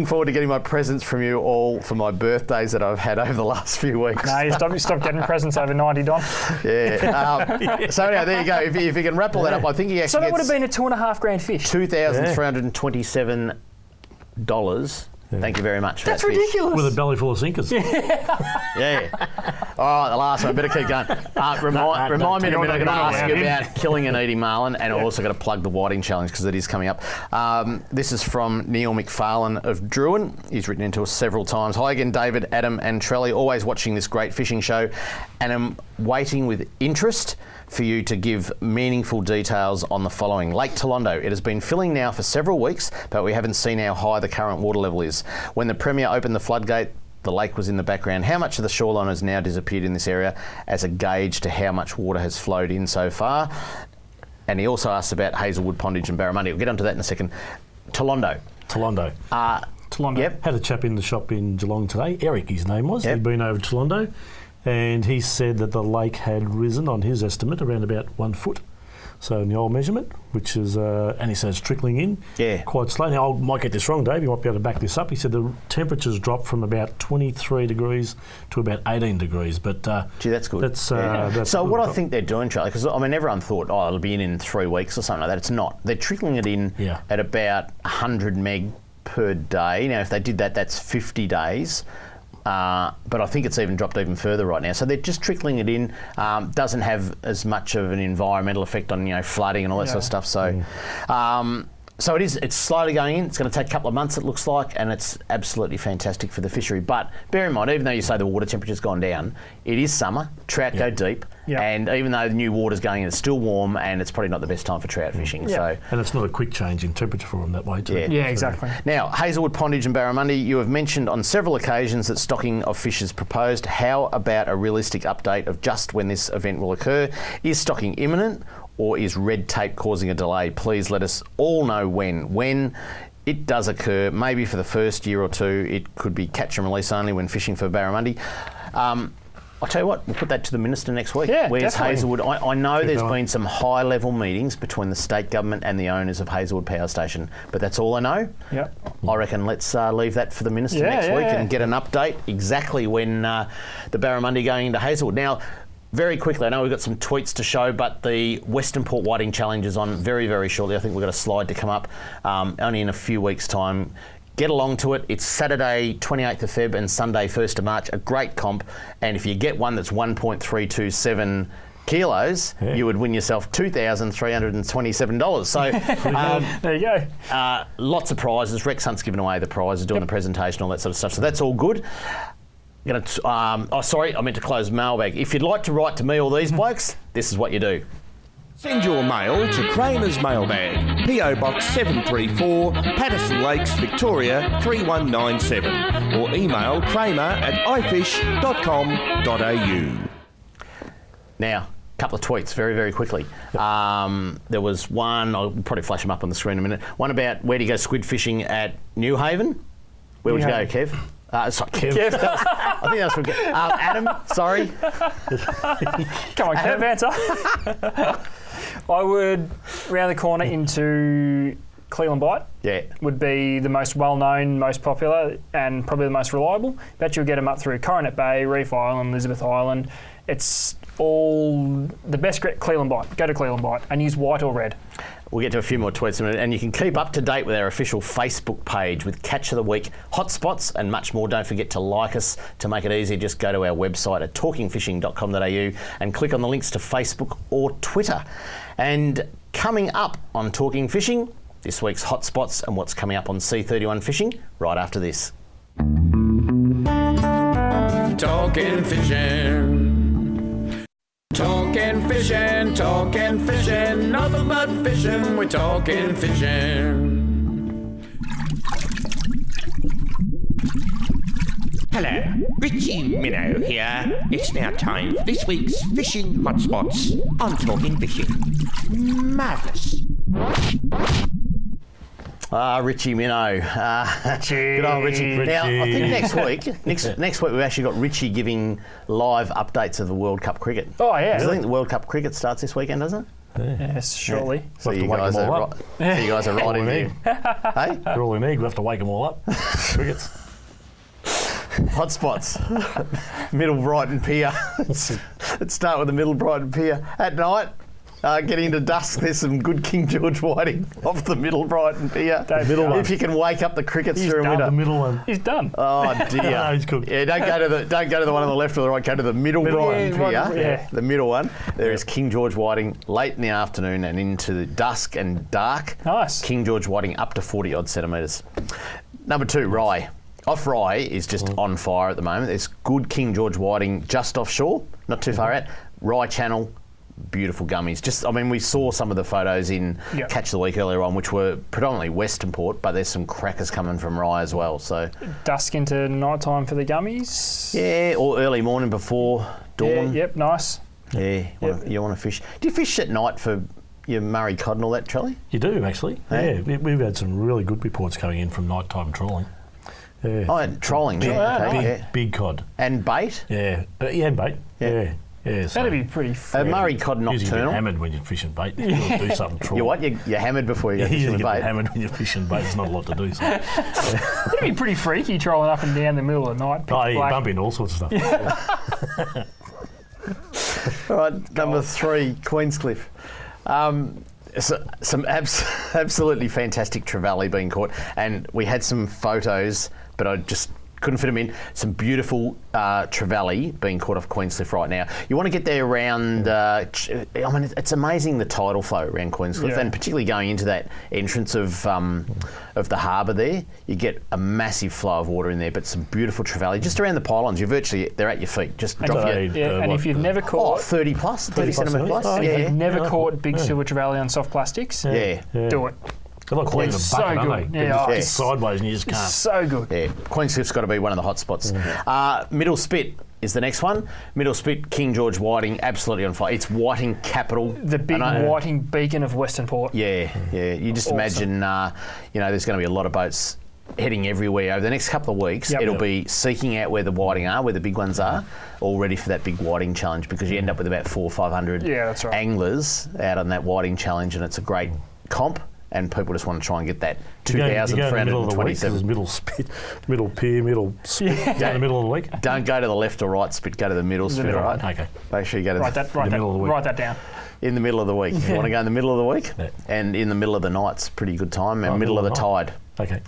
forward to getting my presents from you all for my birthdays that I've had over the last few weeks. No, you stop getting presents over 90, Don. Yeah. So anyhow, there you go. If you can wrap all that up, I think he actually So that would have been a $2.5 grand fish. $2,327. Thank you very much for That's that fish. ridiculous. With a belly full of sinkers. Yeah. All right, the last one. Better keep going. Remind me in a minute. I'm going to ask you about killing and eating marlin, and I've also got to plug the whiting challenge because it is coming up. This is from Neil McFarlane of Druin. He's written into us several times. Hi again, David, Adam, and Trelly. Always watching this great fishing show, and I'm waiting with interest for you to give meaningful details on the following. Lake Tolondo. It has been filling now for several weeks, but we haven't seen how high the current water level is. When the Premier opened the floodgate, the lake was in the background. How much of the shoreline has now disappeared in this area as a gauge to how much water has flowed in so far? And he also asked about Hazelwood Pondage and Barramundi. We'll get onto that in a second. Tolondo. Tolondo. Yep. Had a chap in the shop in Geelong today. Eric, his name was. Yep. He'd been over to Tolondo, and he said that the lake had risen, on his estimate, around about 1 foot. So in the old measurement, which is, and he says trickling in quite slowly. Now, I might get this wrong, Dave. You might be able to back this up. He said the temperatures dropped from about 23 degrees to about 18 degrees. But gee, that's good. That's so what I think they're doing, Charlie, because I mean, everyone thought, oh, it'll be in 3 weeks or something like that. It's not. They're trickling it in at about 100 meg per day. Now, if they did that, that's 50 days. But I think it's even dropped even further right now. So they're just trickling it in. Doesn't have as much of an environmental effect on flooding and all that sort of stuff. So, so it's slowly going in. It's going to take a couple of months, it looks like, and it's absolutely fantastic for the fishery. But bear in mind, even though you say the water temperature's gone down, it is summer. Trout go deep, and even though the new water's going in, it's still warm, and it's probably not the best time for trout fishing. So, and it's not a quick change in temperature for them that way too. Yeah, exactly. Now, Hazelwood Pondage and Barramundi, you have mentioned on several occasions that stocking of fish is proposed. How about a realistic update of just when this event will occur? Is stocking imminent, or is red tape causing a delay? Please let us all know when. When it does occur, maybe for the first year or two, it could be catch and release only when fishing for barramundi. I'll tell you what, we'll put that to the Minister next week. Yeah, Where's definitely. Hazelwood? I know there's been some high-level meetings between the state government and the owners of Hazelwood Power Station, but that's all I know. Yep. I reckon let's leave that for the Minister next week and get an update exactly when the barramundi going into Hazelwood. Now, very quickly, I know we've got some tweets to show, but the Western Port Whiting Challenge is on very, very shortly. I think we've got a slide to come up only in a few weeks' time. Get along to it. It's Saturday, 28th of Feb and Sunday, 1st of March. A great comp. And if you get one that's 1.327 kilos, you would win yourself $2,327. So there you go. Lots of prizes. Rex Hunt's giving away the prizes, doing the presentation, all that sort of stuff. So that's all good. Sorry, I meant to close mailbag. If you'd like to write to me or these blokes, this is what you do. Send your mail to Kramer's Mailbag, PO Box 734, Patterson Lakes, Victoria 3197, or email kramer@ifish.com.au. Now, couple of tweets very, very quickly. There was one, I'll probably flash them up on the screen in a minute, one about where do you go squid fishing at New Haven? Where would you go, Kev? Sorry, Kev. I think that's from Adam, sorry. Come on, Kev, answer. I would round the corner into Cleveland Bight. Yeah. Would be the most well-known, most popular, and probably the most reliable. Bet you'll get them up through Coronet Bay, Reef Island, Elizabeth Island. It's all the best Cleveland Bight. Go to Cleveland Bight and use white or red. We'll get to a few more tweets in a minute, and you can keep up to date with our official Facebook page with Catch of the Week, hotspots, and much more. Don't forget to like us. To make it easy, just go to our website at talkingfishing.com.au and click on the links to Facebook or Twitter. And coming up on Talking Fishing, this week's hotspots and what's coming up on C31 Fishing right after this. Talking fishing. Talking fishing, nothing but fishing, we're talking fishing. Hello, Richie Minnow here. It's now time for this week's fishing hotspots on Talking Fishing. Marvellous. Richie Minnow. Good old Richie. Now, I think next week we've actually got Richie giving live updates of the World Cup cricket. Oh, yeah. I think the World Cup cricket starts this weekend, doesn't it? Yes, shortly. Yeah. So We'll you have to wake guys, them all up. you guys are right in here. Hey? They're all we need. We have to wake them all up. Crickets. Hotspots. Middle Brighton Pier. Let's start with the Middle Brighton Pier. At night, getting into dusk, there's some good King George whiting off the Middle Brighton Pier. If you can wake up the crickets through a window. The middle one. He's done. Oh dear. No, he's cooked. Yeah, don't go to the one on the left or the right. Go to the Middle Brighton Pier. Yeah. The middle one. There is King George whiting late in the afternoon and into the dusk and dark. Nice. King George whiting up to 40 odd centimetres. Number 2, Rye. Off Rye is just on fire at the moment. There's good King George whiting just offshore, not too far out. Rye Channel, beautiful gummies. We saw some of the photos in Catch the Week earlier on, which were predominantly Western Port, but there's some crackers coming from Rye as well. So dusk into night time for the gummies. Yeah, or early morning before dawn. Yeah, yep, nice. Yeah, you want to fish. Do you fish at night for your Murray cod and all that, Trelly? You do, actually. Hey? Yeah, we've had some really good reports coming in from nighttime trawling. Yeah. Oh, and trolling. Big cod. And bait? Yeah, and bait. Yeah. So That'd be pretty fun. Murray cod usually you nocturnal. get hammered when you're fishing bait. You've got to do something trawling. You what? You're hammered before you go fishing You with get bait? hammered when you're fishing bait. There's not a lot to do. So. It'd be pretty freaky trolling up and down the middle of the night. You bump into all sorts of stuff. All right, number 3, Queenscliff. Some absolutely fantastic trevally being caught, and we had some photos, but I just couldn't fit them in. Some beautiful trevally being caught off Queenscliff right now. You want to get there around, it's amazing the tidal flow around Queenscliff, and particularly going into that entrance of the harbour there, you get a massive flow of water in there, but some beautiful trevally. Just around the pylons, they're at your feet. Just drop your... and if you've never caught... 30 centimetre plus. If you've never caught big silver trevally on soft plastics, do it. They're like pulling a so bucket, good. aren't they? Yeah, Just sideways and you just can't. So good. Yeah, Queenscliff's got to be one of the hot spots. Middle Spit is the next one. Middle Spit, King George whiting, absolutely on fire. It's whiting capital. The big whiting beacon of Western Port. Yeah. You just imagine, there's going to be a lot of boats heading everywhere over the next couple of weeks. It'll be seeking out where the whiting are, where the big ones are, all ready for that big whiting challenge, because you end up with about 400 or 500 anglers out on that whiting challenge, and it's a great comp. And people just want to try and get that 2,327. Middle spit, middle pier, middle spit down the middle of the week. Don't go to the left or right spit, go to the middle spit, all right? Okay. Make sure you go to the middle of the week. Write that down. In the middle of the week. You want to go in the middle of the week? And in the middle of the night's a pretty good time, and middle of the tide. Okay.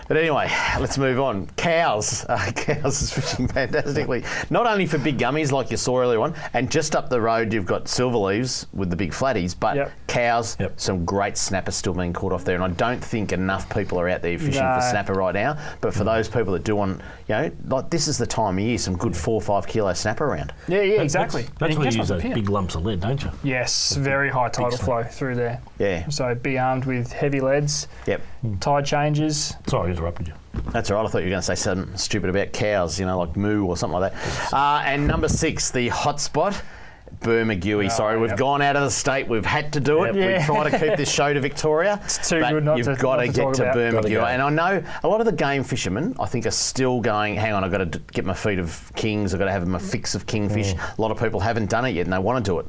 But anyway, let's move on. Cows. Cows is fishing fantastically. Not only for big gummies like you saw earlier on, and just up the road you've got silver leaves with the big flatties, but cows, some great snappers still being caught off there. And I don't think enough people are out there fishing for snapper right now. But for those people that do want, like this is the time of year, some good 4 or 5 kilo snapper around. Yeah, exactly. That's where you use those big lumps of lead, don't you? Yes, very high tidal flow through there. Yeah. So be armed with heavy leads. Yep. Tide changes. Sorry, I interrupted you. That's all right. I thought you were going to say something stupid about cows, like moo or something like that. And number 6, the hot spot. Bermagui. Sorry, we've gone out of the state. We've had to do it. Yeah. We try to keep this show to Victoria. It's too but good not you've to got to get to talk about. Bermagui. And I know a lot of the game fishermen, I think, are still going, hang on, I've got to get my feet of kings. I've got to have my fix of kingfish. A lot of people haven't done it yet and they want to do it.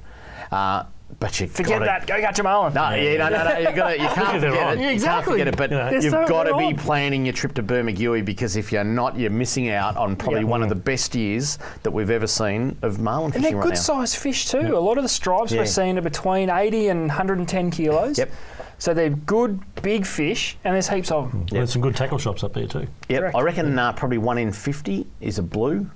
But you Forget that. Go catch a marlin. No, you can't forget it. Yeah, exactly. You can't forget it, but They're you've so got to be on. planning your trip to Bermagui because if you're not, you're missing out on probably one of the best years that we've ever seen of marlin And fishing they're right now. good sized fish too. A lot of the stripes we're seeing are between 80 and 110 kilos. Yep. So they're good, big fish, and there's heaps of them. There's some good tackle shops up there too. Yep, Correct. I reckon probably 1 in 50 is a blue.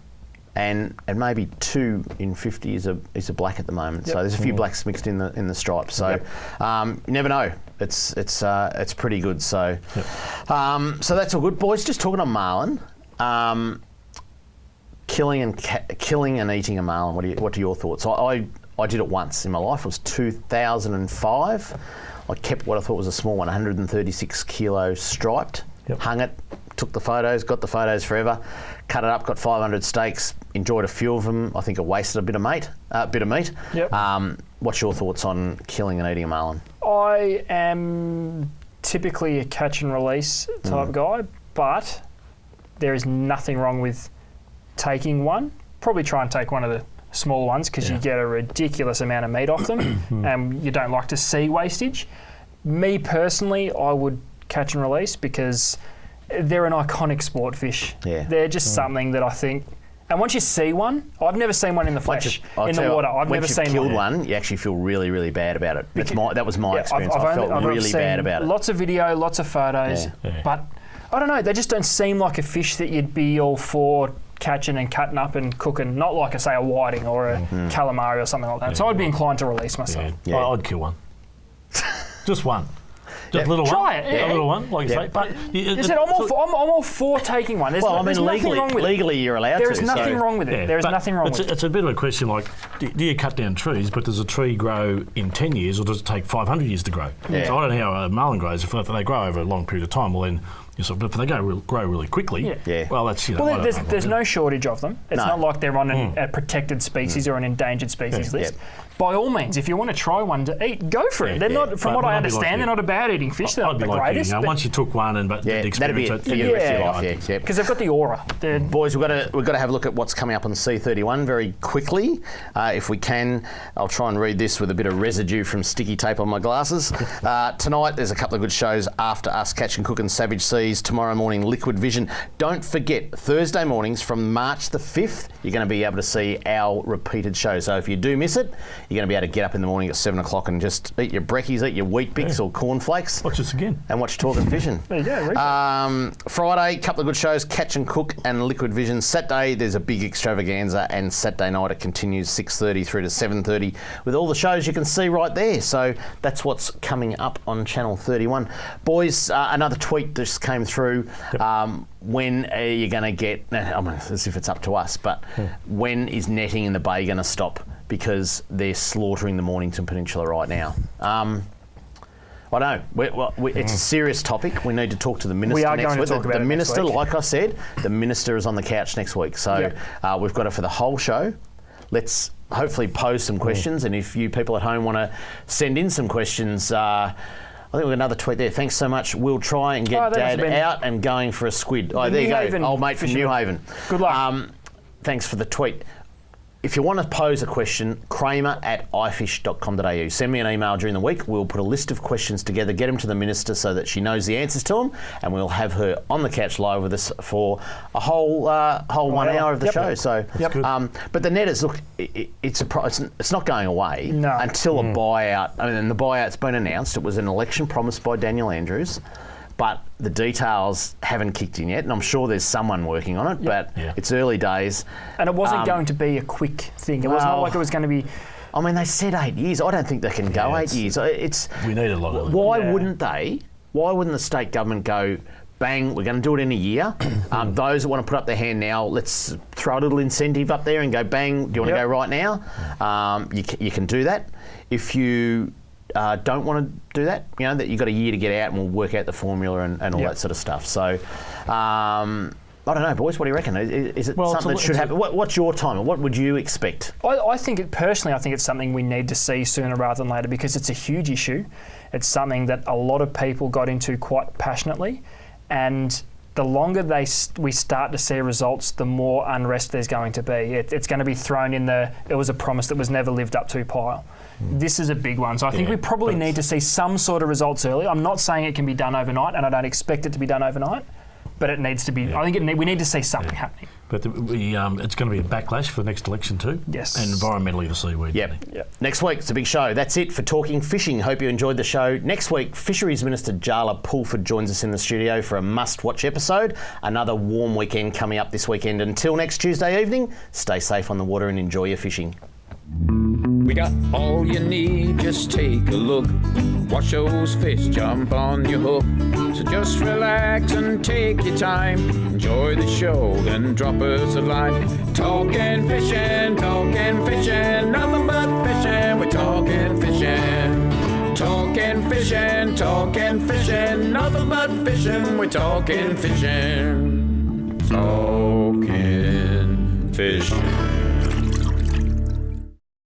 And maybe 2 in 50 is a black at the moment. So there's a few blacks mixed in the stripes. So you never know. It's pretty good. So so that's all good, boys. Just talking on marlin, killing and eating a marlin. What are your thoughts? I did it once in my life. It was 2005. I kept what I thought was a small one, 136 kilo striped. Hung it. Took the photos, got the photos forever, cut it up, got 500 steaks, enjoyed a few of them. I think it wasted a bit of meat. Yep. What's your thoughts on killing and eating a marlin? I am typically a catch and release type guy, but there is nothing wrong with taking one. Probably try and take one of the smaller ones because you get a ridiculous amount of meat off them and you don't like to see wastage. Me personally, I would catch and release because they're an iconic sport fish. Yeah. They're just something that I think. And once you see one, I've never seen one in the flesh, in the water. I've never seen one. Once you've killed one, you actually feel really, really bad about it. That was my experience. I felt really bad about it. Lots of video, lots of photos, but I don't know. They just don't seem like a fish that you'd be all for catching and cutting up and cooking. Not like, say, a whiting or a calamari or something like that. So I'd be inclined to release myself. Yeah. I'd kill one. Just one. Just a little one. Try it. A little one, like you say. But I'm all for taking one. There's there's nothing wrong with it. legally you're allowed There to. is nothing wrong with it. Yeah, there is but nothing wrong with it. It's a bit of a question like, do you cut down trees, but does a tree grow in 10 years or does it take 500 years to grow? Yeah. So I don't know how a marlin grows. If they grow over a long period of time, well then, but if they grow really quickly, well that's, Well, there's no shortage of them. It's not like they're on a protected species or an endangered species list. By all means, if you want to try one to eat, go for it. They're not, from what I understand, they're not a bad eating fish. They're not the greatest. Once you took one and the that'd be experience, it for the rest of your life. Yeah. Because they've got the aura. Boys, we've got to have a look at what's coming up on C31 very quickly. If we can, I'll try and read this with a bit of residue from sticky tape on my glasses. Tonight, there's a couple of good shows after us, Catch and Cook and Savage Seas. Tomorrow morning, Liquid Vision. Don't forget, Thursday mornings from March the 5th, you're going to be able to see our repeated show. So if you do miss it, you're going to be able to get up in the morning at 7 o'clock and just eat your brekkies, eat your wheat bix or cornflakes. watch this again. And watch Talking Fishing. There you go. Friday, couple of good shows, Catch and Cook and Liquid Vision. Saturday, there's a big extravaganza, and Saturday night it continues 6:30 through to 7:30 with all the shows you can see right there. So that's what's coming up on Channel 31. Boys, another tweet just came through. When are you going to get, I mean, as if it's up to us, but when is netting in the bay going to stop? Because they're slaughtering the Mornington Peninsula right now. I know. It's a serious topic. We need to talk to the minister We are next going week. to talk about the it minister, next week. like I said, the minister is on the couch next week. So we've got it for the whole show. Let's hopefully pose some questions. And if you people at home want to send in some questions, I think we've got another tweet there. Thanks so much. We'll try and get Dad out and going for a squid. Oh, there you go. Old mate from New Haven. Good luck. Thanks for the tweet. If you want to pose a question, kramer@ifish.com.au. Send me an email during the week. We'll put a list of questions together, get them to the minister so that she knows the answers to them, and we'll have her on the couch live with us for a whole 1 hour of the show. So, but the netters, look, it's not going away until a buyout. I mean, the buyout's been announced. It was an election promised by Daniel Andrews. But the details haven't kicked in yet, and I'm sure there's someone working on it, but it's early days. And it wasn't going to be a quick thing. It was not like it was going to be... I mean, they said 8 years. I don't think they can go 8 years. We need a lot of... Why wouldn't they? Why wouldn't the state government go, bang, we're going to do it in a year? Those that want to put up their hand now, let's throw a little incentive up there and go, bang, do you want to go right now? You can do that. If you... don't want to do that, that you've got a year to get out and we'll work out the formula and all that sort of stuff. So, I don't know, boys. What do you reckon? Is it Well, something that should happen? What's your time? What would you expect? I think I think it's something we need to see sooner rather than later because it's a huge issue. It's something that a lot of people got into quite passionately, and the longer we start to see results, the more unrest there's going to be. It's going to be thrown in it was a promise that was never lived up to pile. This is a big one. So I think we probably need to see some sort of results early. I'm not saying it can be done overnight, and I don't expect it to be done overnight, but it needs to be. Yeah. I think we need to see something happening. But it's going to be a backlash for the next election too. Yes. And environmentally the seaweed. Yep. Next week, it's a big show. That's it for Talking Fishing. Hope you enjoyed the show. Next week, Fisheries Minister Jala Pulford joins us in the studio for a must-watch episode. Another warm weekend coming up this weekend. Until next Tuesday evening, stay safe on the water and enjoy your fishing. We got all you need, just take a look. Watch those fish jump on your hook. So just relax and take your time. Enjoy the show, then drop us a line. Talking fishing, nothing but fishing. We're talking fishing. Talking fishing, nothing but fishing. We're talking fishing. Talking fishing.